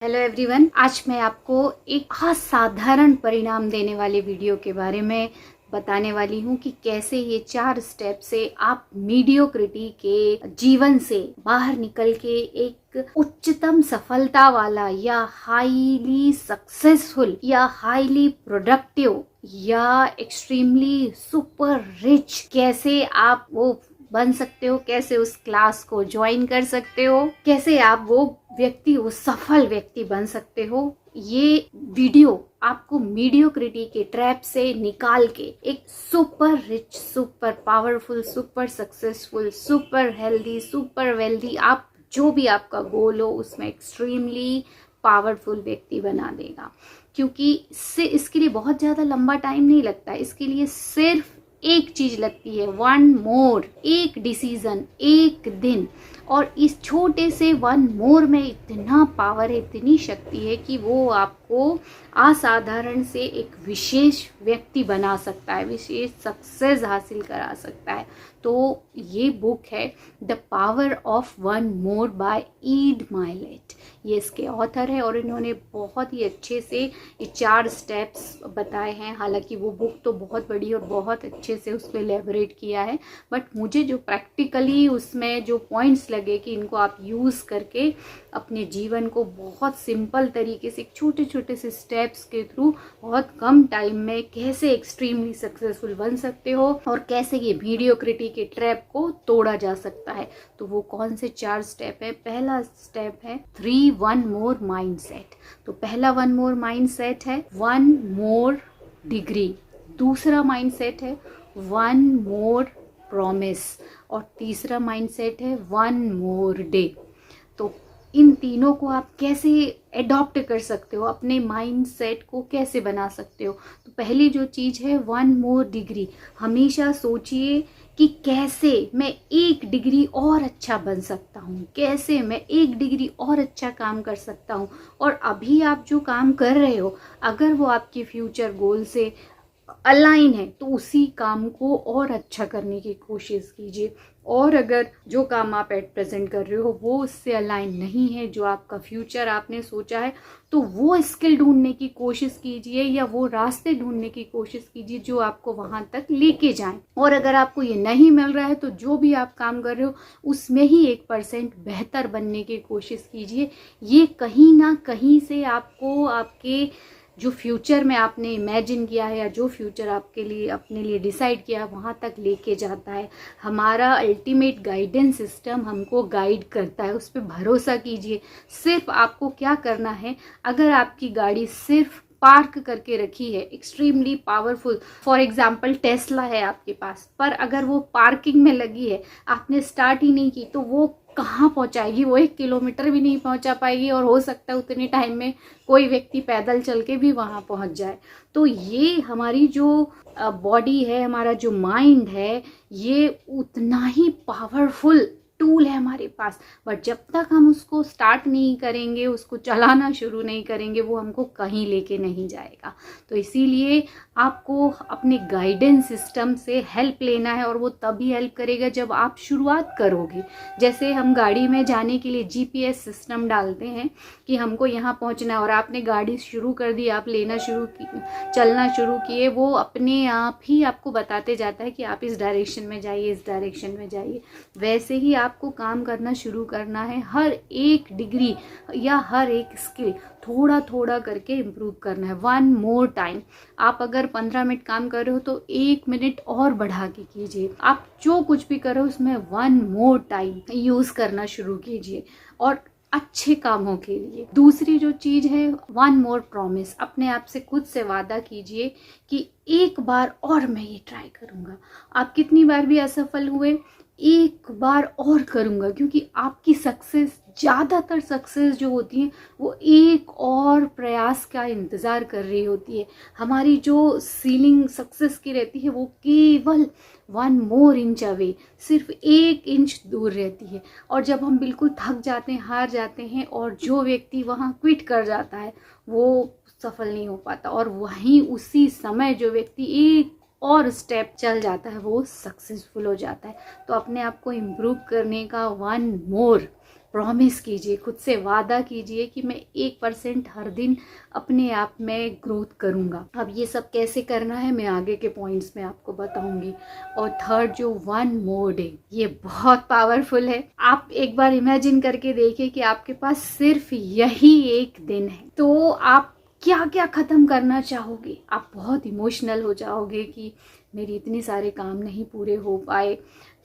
Hello everyone, आज मैं आपको एक असाधारण परिणाम देने वाले वीडियो के बारे में बताने वाली हूँ कि कैसे ये 4 स्टेप से आप मीडियोक्रिटी के जीवन से बाहर निकल के एक उच्चतम सफलता वाला या हाईली सक्सेसफुल या हाईली प्रोडक्टिव या एक्सट्रीमली सुपर रिच कैसे आप वो बन सकते हो, कैसे उस क्लास को ज्वाइन कर सकते हो, कैसे आप वो सफल व्यक्ति बन सकते हो। ये वीडियो आपको मीडियोक्रिटी के ट्रैप से निकाल के एक super rich, super powerful, super successful, super healthy, super wealthy, आप जो भी आपका गोल हो उसमें एक्सट्रीमली पावरफुल व्यक्ति बना देगा। क्योंकि इसके लिए बहुत ज्यादा लंबा टाइम नहीं लगता, इसके लिए सिर्फ एक चीज लगती है, वन मोर, एक डिसीजन, एक दिन। और इस छोटे से वन मोर में इतना पावर है, इतनी शक्ति है कि वो आपको असाधारण से एक विशेष व्यक्ति बना सकता है, विशेष सक्सेस हासिल करा सकता है। तो ये बुक है the power of one more by Ed Mylett. ये इसके ऑथर है और इन्होंने बहुत ही अच्छे से ये 4 स्टेप्स बताए हैं। हालांकि वो बुक तो बहुत बड़ी और बहुत अच्छे से उस पर एलेबोरेट किया है, बट मुझे जो प्रैक्टिकली उसमें जो पॉइंट्स लगे कि इनको आप यूज़ करके अपने जीवन को बहुत सिंपल तरीके से छोटे छोटे से स्टेप्स के थ्रू बहुत कम टाइम में कैसे एक्सट्रीमली सक्सेसफुल बन सकते हो और कैसे ये मीडियोक्रिटी के ट्रैप को तोड़ा जा सकता है। तो वो कौन से 4 स्टेप है? पहला स्टेप है 3 1 मोर माइंडसेट। तो पहला 1 मोर माइंडसेट है 1 मोर डिग्री। दूसरा माइंडसेट है 1 मोर प्रॉमिस और तीसरा माइंडसेट है 1 मोर डे। तो इन तीनों को आप कैसे एडॉप्ट कर सकते हो, अपने माइंडसेट को कैसे बना सकते हो? तो पहली जो चीज़ है 1 मोर डिग्री। हमेशा सोचिए कि कैसे मैं 1 डिग्री और अच्छा बन सकता हूँ, कैसे मैं 1 डिग्री और अच्छा काम कर सकता हूँ। और अभी आप जो काम कर रहे हो, अगर वो आपके फ्यूचर गोल से अलाइन है तो उसी काम को और अच्छा करने की कोशिश कीजिए। और अगर जो काम आप एट प्रेजेंट कर रहे हो वो उससे अलाइन नहीं है, जो आपका फ्यूचर आपने सोचा है, तो वो स्किल ढूंढने की कोशिश कीजिए या वो रास्ते ढूंढने की कोशिश कीजिए जो आपको वहां तक लेके जाएं। और अगर आपको ये नहीं मिल रहा है तो जो भी आप काम कर रहे हो उसमें ही 1% बेहतर बनने की कोशिश कीजिए। ये कहीं ना कहीं से आपको आपके जो फ्यूचर में आपने इमेजिन किया है या जो फ्यूचर आपके लिए अपने लिए डिसाइड किया वहाँ तक लेके जाता है। हमारा अल्टीमेट गाइडेंस सिस्टम हमको गाइड करता है, उस पर भरोसा कीजिए। सिर्फ आपको क्या करना है, अगर आपकी गाड़ी सिर्फ पार्क करके रखी है, extremely powerful, for example Tesla है आपके पास, पर अगर वो पार्किंग में लगी है, आपने स्टार्ट ही नहीं की, तो वो कहाँ पहुंचाएगी? वो 1 किलोमीटर भी नहीं पहुंचा पाएगी और हो सकता है उतने टाइम में कोई व्यक्ति पैदल चल के भी वहां पहुंच जाए। तो ये हमारी जो बॉडी है, हमारा जो माइंड है, ये उतना ही पावरफुल टूल है हमारे पास। बट जब तक हम उसको स्टार्ट नहीं करेंगे, उसको चलाना शुरू नहीं करेंगे, वो हमको कहीं लेके नहीं जाएगा। तो इसीलिए आपको अपने गाइडेंस सिस्टम से हेल्प लेना है और वो तभी हेल्प करेगा जब आप शुरुआत करोगे। जैसे हम गाड़ी में जाने के लिए जीपीएस सिस्टम डालते हैं कि हमको यहाँ पहुँचना है और आपने गाड़ी शुरू कर दी, आप चलना शुरू किए, वो अपने आप ही आपको बताते जाता है कि आप इस डायरेक्शन में जाइए, इस डायरेक्शन में जाइए। वैसे ही आपको काम करना शुरू करना है। हर 1 डिग्री या हर एक स्किल थोड़ा थोड़ा करके इम्प्रूव करना है। 1 मोर टाइम। आप अगर 15 मिनट काम कर रहे हो तो 1 मिनट और बढ़ा के कीजिए। आप जो कुछ भी करो उसमें 1 मोर टाइम यूज करना शुरू कीजिए और अच्छे कामों के लिए। दूसरी जो चीज है 1 मोर प्रॉमिस। अपने आप से खुद से वादा कीजिए कि एक बार और मैं ये ट्राई करूंगा। आप कितनी बार भी असफल हुए, एक बार और करूंगा, क्योंकि आपकी सक्सेस, ज़्यादातर सक्सेस जो होती है वो एक और प्रयास का इंतज़ार कर रही होती है। हमारी जो सीलिंग सक्सेस की रहती है वो केवल 1 मोर इंच अवे, सिर्फ 1 इंच दूर रहती है। और जब हम बिल्कुल थक जाते हैं, हार जाते हैं और जो व्यक्ति वहाँ क्विट कर जाता है वो सफल नहीं हो पाता, और वहीं उसी समय जो व्यक्ति एक और स्टेप चल जाता है वो सक्सेसफुल हो जाता है। तो अपने आप को इम्प्रूव करने का 1 मोर प्रॉमिस कीजिए, खुद से वादा कीजिए कि मैं 1% हर दिन अपने आप में ग्रोथ करूँगा। अब ये सब कैसे करना है मैं आगे के पॉइंट्स में आपको बताऊंगी। और थर्ड जो वन मोर डे, ये बहुत पावरफुल है। आप एक बार इमेजिन करके देखिए कि आपके पास सिर्फ यही एक दिन है, तो आप क्या क्या ख़त्म करना चाहोगे। आप बहुत इमोशनल हो जाओगे कि मेरी इतने सारे काम नहीं पूरे हो पाए,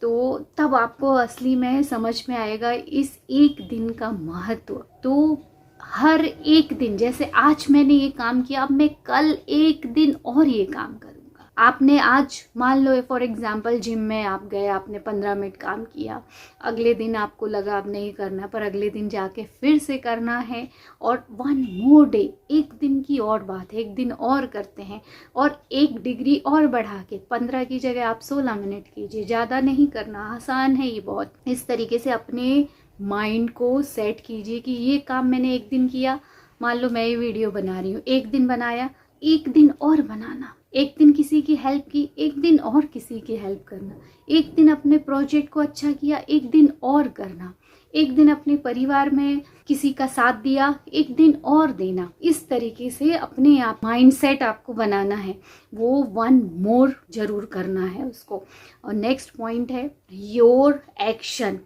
तो तब आपको असली में समझ में आएगा इस एक दिन का महत्व। तो हर एक दिन, जैसे आज मैंने ये काम किया, अब मैं कल एक दिन और ये काम करूँगा। आपने आज मान लो फॉर एग्जांपल जिम में आप गए, आपने 15 मिनट काम किया, अगले दिन आपको लगा अब नहीं करना, पर अगले दिन जाके फिर से करना है। और वन मोर डे, एक दिन की और बात है, एक दिन और करते हैं और 1 डिग्री और बढ़ा के 15 की जगह आप 16 मिनट कीजिए। ज़्यादा नहीं करना, आसान है ये बहुत। इस तरीके से अपने माइंड को सेट कीजिए कि ये काम मैंने एक दिन किया, मान लो मैं ये वीडियो बना रही हूँ, एक दिन बनाया, एक दिन और बनाना। एक दिन किसी की हेल्प की, एक दिन और किसी की हेल्प करना। एक दिन अपने प्रोजेक्ट को अच्छा किया, एक दिन और करना। एक दिन अपने परिवार में किसी का साथ दिया, एक दिन और देना। इस तरीके से अपने आप माइंडसेट आपको बनाना है, वो वन मोर जरूर करना है उसको। और नेक्स्ट पॉइंट है your action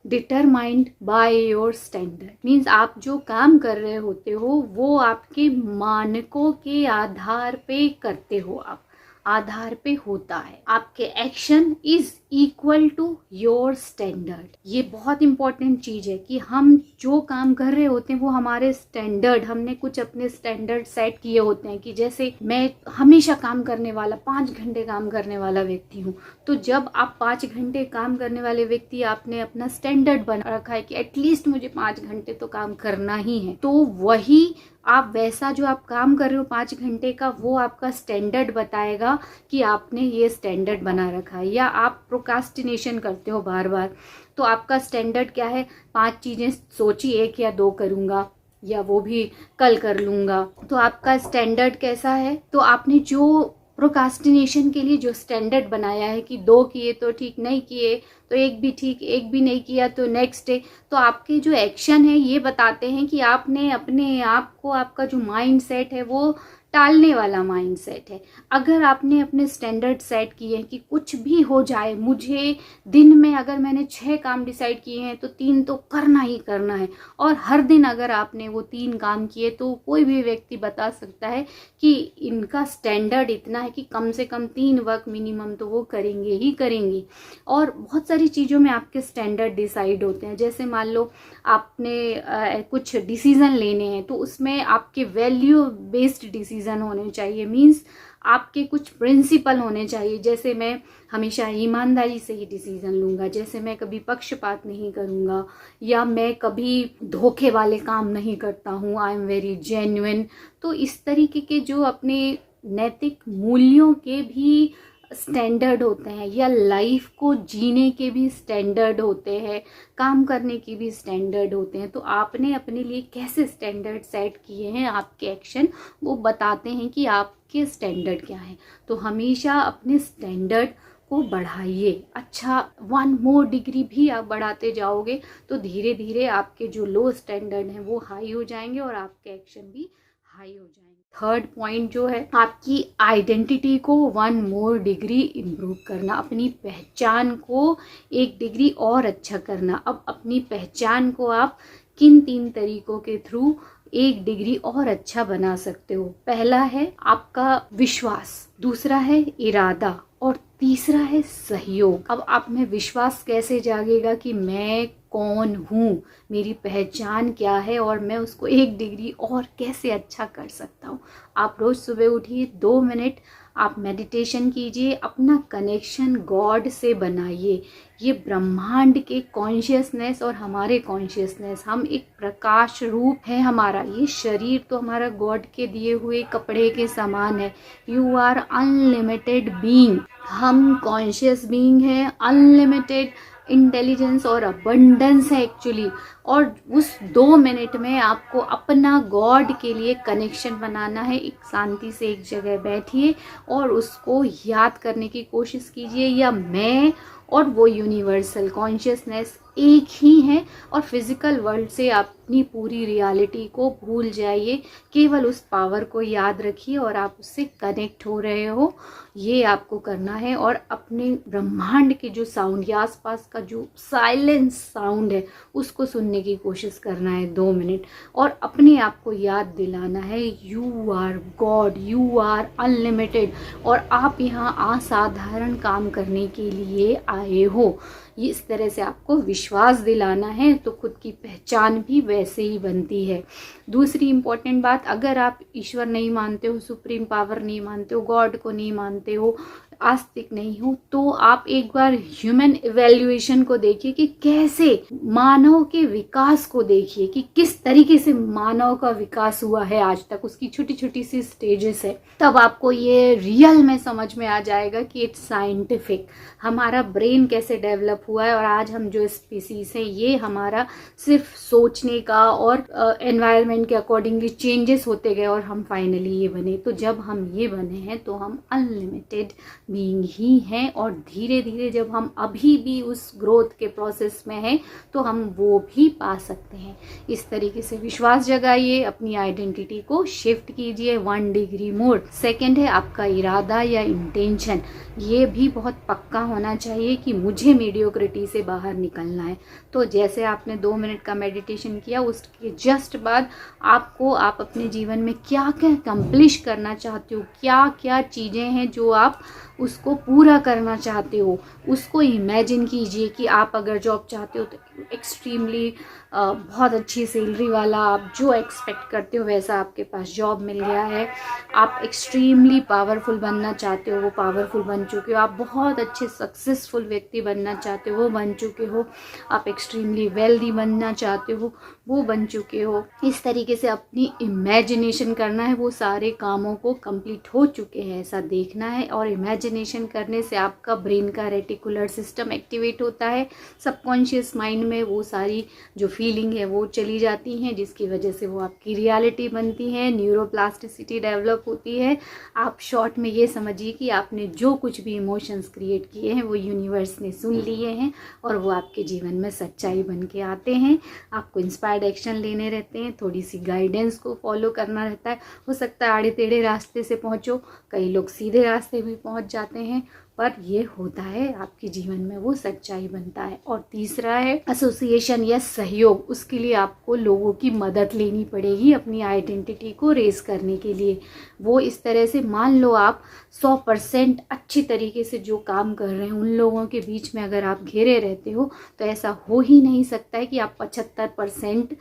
determined by your standard. Means आप जो काम कर रहे होते हो वो आपके मानकों के आधार पे करते हो, आप आधार पे होता है। आपके action is equal to your standard. ये बहुत इंपॉर्टेंट चीज है कि हम जो काम कर रहे होते हैं वो हमारे स्टैंडर्ड, हमने कुछ अपने स्टैंडर्ड सेट किए होते हैं कि जैसे मैं हमेशा काम करने वाला, 5 घंटे काम करने वाला व्यक्ति हूँ। तो जब आप 5 घंटे काम करने वाले व्यक्ति, आपने अपना स्टैंडर्ड बना रखा है कि एटलीस्ट मुझे 5 घंटे तो काम करना ही है, तो वही आप वैसा जो आप काम कर रहे हो 5 घंटे का, वो आपका स्टैंडर्ड बताएगा कि आपने ये स्टैंडर्ड बना रखा है। या आप प्रोक्रास्टिनेशन करते हो बार बार, तो आपका स्टैंडर्ड क्या है, 5 चीज़ें सोची 1 या 2 करूँगा, या वो भी कल कर लूँगा। तो आपका स्टैंडर्ड कैसा है, तो आपने जो प्रोक्रास्टिनेशन के लिए जो स्टैंडर्ड बनाया है कि 2 किए तो ठीक, नहीं किए तो 1 भी ठीक, 1 भी नहीं किया तो नेक्स्ट डे, तो आपके जो एक्शन है ये बताते हैं कि आपने अपने आप को, आपका जो माइंड सेट है वो टालने वाला माइंड सेट है। अगर आपने अपने स्टैंडर्ड सेट किए हैं कि कुछ भी हो जाए, मुझे दिन में अगर मैंने 6 काम डिसाइड किए हैं तो 3 तो करना ही करना है, और हर दिन अगर आपने वो 3 काम किए, तो कोई भी व्यक्ति बता सकता है कि इनका स्टैंडर्ड इतना है कि कम से कम 3 वर्क मिनिमम तो वो करेंगे ही करेंगे। और बहुत सारी चीज़ों में आपके स्टैंडर्ड डिसाइड होते हैं। जैसे मान लो आपने कुछ डिसीजन लेने हैं, तो उसमें आपके वैल्यू बेस्ड डिसीजन होने चाहिए। मीन्स आपके कुछ प्रिंसिपल होने चाहिए। जैसे मैं हमेशा ईमानदारी से ही डिसीजन लूँगा, जैसे मैं कभी पक्षपात नहीं करूँगा, या मैं कभी धोखे वाले काम नहीं करता हूँ, आई एम वेरी जेन्युइन। तो इस तरीके के जो अपने नैतिक मूल्यों के भी स्टैंडर्ड होते हैं, या लाइफ को जीने के भी स्टैंडर्ड होते हैं, काम करने के भी स्टैंडर्ड होते हैं। तो आपने अपने लिए कैसे स्टैंडर्ड सेट किए हैं, आपके एक्शन वो बताते हैं कि आपके स्टैंडर्ड क्या है। तो हमेशा अपने स्टैंडर्ड को बढ़ाइए। अच्छा 1 मोर डिग्री भी आप बढ़ाते जाओगे तो धीरे धीरे आपके जो लो स्टैंडर्ड हैं वो हाई हो जाएंगे और आपके एक्शन भी हाई हो जाएंगे। थर्ड पॉइंट जो है, आपकी आइडेंटिटी को 1 मोर डिग्री इम्प्रूव करना, अपनी पहचान को 1 डिग्री और अच्छा करना। अब अपनी पहचान को आप किन 3 तरीकों के थ्रू 1 डिग्री और अच्छा बना सकते हो। पहला है आपका विश्वास, दूसरा है इरादा, और तीसरा है सहयोग। अब आप में विश्वास कैसे जागेगा कि मैं कौन हूँ, मेरी पहचान क्या है, और मैं उसको 1 डिग्री और कैसे अच्छा कर सकता हूँ। आप रोज सुबह उठिए, 2 मिनट आप मेडिटेशन कीजिए, अपना कनेक्शन गॉड से बनाइए। ये ब्रह्मांड के कॉन्शियसनेस और हमारे कॉन्शियसनेस, हम एक प्रकाश रूप है हमारा। ये शरीर तो हमारा गॉड के दिए हुए कपड़े के समान है। यू आर अनलिमिटेड बीइंग, हम कॉन्शियस बीइंग है, अनलिमिटेड इंटेलिजेंस और अबंडेंस है एक्चुअली। और उस 2 मिनट में आपको अपना गॉड के लिए कनेक्शन बनाना है। एक शांति से एक जगह बैठिए और उसको याद करने की कोशिश कीजिए, या मैं और वो यूनिवर्सल कॉन्शियसनेस एक ही हैं और फिजिकल वर्ल्ड से अपनी पूरी रियलिटी को भूल जाइए, केवल उस पावर को याद रखिए और आप उससे कनेक्ट हो रहे हो, ये आपको करना है। और अपने ब्रह्मांड के जो साउंड या आसपास का जो साइलेंस साउंड है उसको सुनने की कोशिश करना है 2 मिनट, और अपने आप को याद दिलाना है you are god, you are unlimited, और आप यहाँ असाधारण काम करने के लिए आए हो। ये इस तरह से आपको विश्वास दिलाना है, तो खुद की पहचान भी वैसे ही बनती है। दूसरी इम्पॉर्टेंट बात, अगर आप ईश्वर नहीं मानते हो, सुप्रीम पावर नहीं मानते हो, गॉड को नहीं मानते हो, आस्तिक नहीं हो, तो आप एक बार ह्यूमन इवैल्यूएशन को देखिए कि कैसे मानव के विकास को देखिए कि किस तरीके से मानव का विकास हुआ है आज तक, उसकी छोटी छोटी सी स्टेजेस है। तब आपको ये रियल में समझ में आ जाएगा कि इट्स साइंटिफिक, हमारा ब्रेन कैसे डेवलप हुआ है, और आज हम जो स्पीसीज है ये हमारा सिर्फ सोचने का और एनवायरनमेंट के अकॉर्डिंगली चेंजेस होते गए और हम फाइनली ये बने। तो जब हम ये बने हैं तो हम अनलिमिटेड बीइंग ही हैं, और धीरे धीरे जब हम अभी भी उस ग्रोथ के प्रोसेस में हैं तो हम वो भी पा सकते हैं। इस तरीके से विश्वास जगाइए, अपनी आइडेंटिटी को शिफ्ट कीजिए 1 डिग्री मोर। सेकंड है आपका इरादा या इंटेंशन, ये भी बहुत पक्का होना चाहिए कि मुझे मीडियोक्रिटी से बाहर निकलना है। तो जैसे आपने 2 मिनट का मेडिटेशन किया, उसके जस्ट बाद आप अपने जीवन में क्या क्या अकम्प्लिश करना चाहते हो, क्या क्या चीज़ें हैं जो आप उसको पूरा करना चाहते हो, उसको इमेजिन कीजिए कि आप अगर जॉब चाहते हो तो एक्सट्रीमली बहुत अच्छी सैलरी वाला, आप जो एक्सपेक्ट करते हो वैसा आपके पास जॉब मिल गया है। आप एक्सट्रीमली पावरफुल बनना चाहते हो, वो पावरफुल बन चुके हो। आप बहुत अच्छे सक्सेसफुल व्यक्ति बनना चाहते हो, वो बन चुके हो। आप एक्सट्रीमली वेल्दी बनना चाहते हो, वो बन चुके हो। इस तरीके से अपनी इमेजिनेशन करना है, वो सारे कामों को कंप्लीट हो चुके हैं ऐसा देखना है। और इमेजिनेशन करने से आपका ब्रेन का रेटिकुलर सिस्टम एक्टिवेट होता है, सबकॉन्शियस माइंड में वो सारी जो फीलिंग है वो चली जाती हैं, जिसकी वजह से वो आपकी रियलिटी बनती है, न्यूरोप्लास्टिसिटी डेवलप होती है। आप शॉर्ट में ये समझिए कि आपने जो कुछ भी इमोशंस क्रिएट किए हैं वो यूनिवर्स ने सुन लिए हैं और वो आपके जीवन में सच्चाई बन के आते हैं। आपको इंस्पायर्ड एक्शन लेने रहते हैं, थोड़ी सी गाइडेंस को फॉलो करना रहता है। हो सकता है आड़े टेढ़े रास्ते से पहुँचो, कई लोग सीधे रास्ते भी पहुँच जाते हैं, पर ये होता है, आपके जीवन में वो सच्चाई बनता है। और तीसरा है एसोसिएशन या सहयोग, उसके लिए आपको लोगों की मदद लेनी पड़ेगी अपनी आइडेंटिटी को रेस करने के लिए। वो इस तरह से, मान लो आप 100% अच्छी तरीके से जो काम कर रहे हैं उन लोगों के बीच में अगर आप घिरे रहते हो तो ऐसा हो ही नहीं सकता है कि आप 75%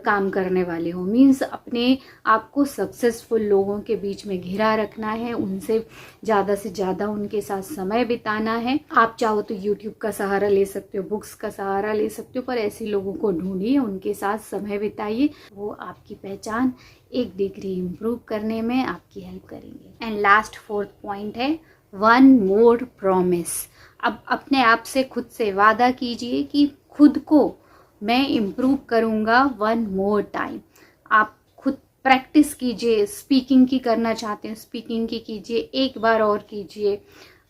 काम करने वाले हो। मीन्स अपने आप को सक्सेसफुल लोगों के बीच में घिरा रखना है, उनसे ज़्यादा से ज़्यादा उनके साथ समय बिताना है। आप चाहो तो यूट्यूब का सहारा ले सकते हो, बुक्स का सहारा ले सकते हो, पर ऐसे लोगों को ढूंढिए, उनके साथ समय बिताइए, वो आपकी पहचान 1 डिग्री इम्प्रूव करने में आपकी हेल्प करेंगे। एंड लास्ट 4th पॉइंट है 1 मोर प्रॉमिस। अब अपने आप से खुद से वादा कीजिए कि खुद को मैं इम्प्रूव करूँगा 1 मोर टाइम। आप खुद प्रैक्टिस कीजिए, स्पीकिंग की करना चाहते हैं स्पीकिंग की कीजिए, एक बार और कीजिए।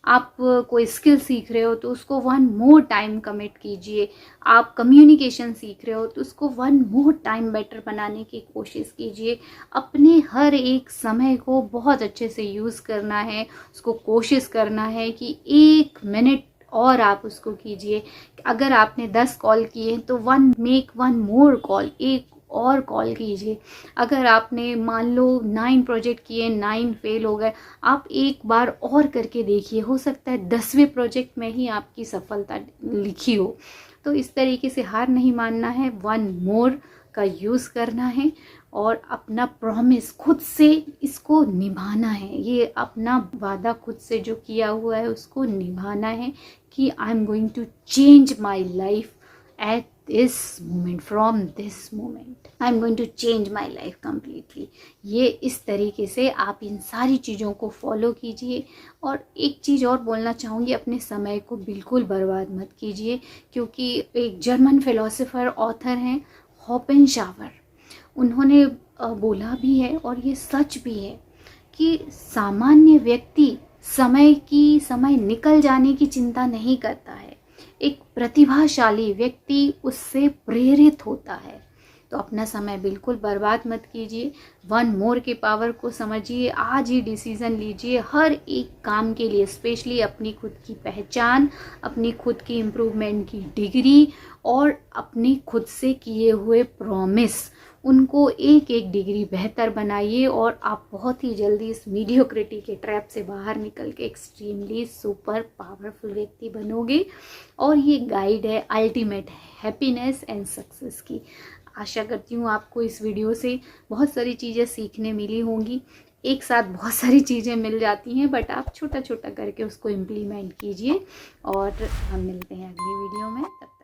आप कोई स्किल सीख रहे हो तो उसको 1 मोर टाइम कमिट कीजिए। आप कम्युनिकेशन सीख रहे हो तो उसको 1 मोर टाइम बेटर बनाने की कोशिश कीजिए। अपने हर एक समय को बहुत अच्छे से यूज़ करना है, उसको कोशिश करना है कि 1 मिनट और आप उसको कीजिए। अगर आपने 10 कॉल किए तो मेक 1 मोर कॉल, एक और कॉल कीजिए। अगर आपने मान लो 9 प्रोजेक्ट किए, 9 फेल हो गए, आप एक बार और करके देखिए, हो सकता है 10वें प्रोजेक्ट में ही आपकी सफलता लिखी हो। तो इस तरीके से हार नहीं मानना है, 1 मोर का यूज़ करना है और अपना प्रॉमिस खुद से इसको निभाना है। ये अपना वादा खुद से जो किया हुआ है उसको निभाना है कि I am going to change my life at this moment, from this moment I am going to change my life completely। ये इस तरीके से आप इन सारी चीज़ों को फॉलो कीजिए। और एक चीज़ और बोलना चाहूँगी, अपने समय को बिल्कुल बर्बाद मत कीजिए, क्योंकि एक जर्मन फिलोसोफर ऑथर हैं होपेनशावर, उन्होंने बोला भी है और ये सच भी है कि सामान्य व्यक्ति समय निकल जाने की चिंता नहीं करता है, एक प्रतिभाशाली व्यक्ति उससे प्रेरित होता है। तो अपना समय बिल्कुल बर्बाद मत कीजिए, 1 मोर के पावर को समझिए, आज ही डिसीज़न लीजिए हर एक काम के लिए, स्पेशली अपनी खुद की पहचान, अपनी खुद की इम्प्रूवमेंट की डिग्री और अपनी खुद से किए हुए प्रॉमिस, उनको एक एक डिग्री बेहतर बनाइए और आप बहुत ही जल्दी इस मीडियोक्रिटी के ट्रैप से बाहर निकल के एक्सट्रीमली सुपर पावरफुल व्यक्ति बनोगे। और ये गाइड है अल्टीमेट हैप्पीनेस एंड सक्सेस की। आशा करती हूँ आपको इस वीडियो से बहुत सारी चीज़ें सीखने मिली होंगी। एक साथ बहुत सारी चीज़ें मिल जाती हैं, बट आप छोटा छोटा करके उसको इम्प्लीमेंट कीजिए। और हम मिलते हैं अगली वीडियो में। तब